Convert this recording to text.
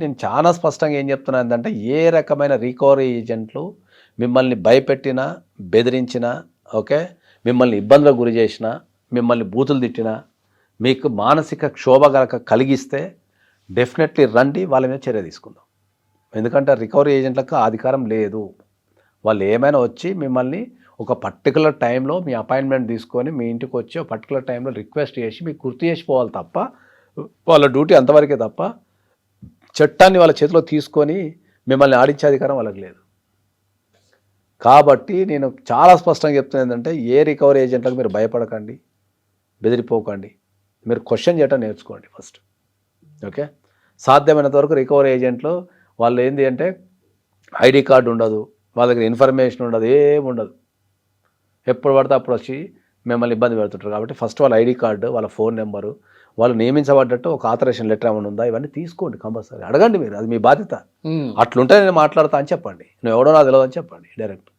నేను చాలా స్పష్టంగా ఏం చెప్తున్నానంటే ఏ రకమైన రికవరీ ఏజెంట్లు మిమ్మల్ని భయపెట్టినా, బెదిరించినా, ఓకే, మిమ్మల్ని ఇబ్బందులకు గురి చేసినా, మిమ్మల్ని బూతులు తిట్టినా, మీకు మానసిక క్షోభ గనక కలిగిస్తే డెఫినెట్లీ రండి, వాళ్ళ మీద చర్య తీసుకుందాం. ఎందుకంటే రికవరీ ఏజెంట్లకు ఆ అధికారం లేదు. వాళ్ళు ఏమైనా వచ్చి మిమ్మల్ని ఒక పర్టికులర్ టైంలో మీ అపాయింట్మెంట్ తీసుకొని మీ ఇంటికి వచ్చి ఒక పర్టికులర్ టైంలో రిక్వెస్ట్ చేసి మీకు గుర్తు చేసిపోవాలి తప్ప, వాళ్ళ డ్యూటీ అంతవరకే తప్ప చట్టాన్ని వాళ్ళ చేతిలో తీసుకొని మిమ్మల్ని ఆడించే అధికారం వాళ్ళకి లేదు. కాబట్టి నేను చాలా స్పష్టంగా చెప్తున్నా ఏంటంటే ఏ రికవరీ ఏజెంట్లకు మీరు భయపడకండి, బెదిరిపోకండి. మీరు క్వశ్చన్ చేయటం నేర్చుకోండి ఫస్ట్. ఓకే, సాధ్యమైనంత వరకు రికవరీ ఏజెంట్లు వాళ్ళు ఏంటి అంటే ఐడి కార్డు ఉండదు, వాళ్ళ దగ్గర ఇన్ఫర్మేషన్ ఉండదు, ఏముండదు. ఎప్పుడు పడితే అప్పుడు వచ్చి మిమ్మల్ని ఇబ్బంది పెడుతుంటారు. కాబట్టి ఫస్ట్ వాళ్ళ ఐడి కార్డు, వాళ్ళ ఫోన్ నెంబరు, వాళ్ళు నియమించబడ్డట్టు ఒక ఆథరైజేషన్ లెటర్ ఏమైనా ఉందా, ఇవన్నీ తీసుకోండి. కంపల్సరీ అడగండి, మీరు, అది మీ బాధ్యత. అట్లుంటే నేను మాట్లాడతా అని చెప్పండి. నువ్వు ఎవడో నాకు తెలియదు అని చెప్పండి డైరెక్ట్.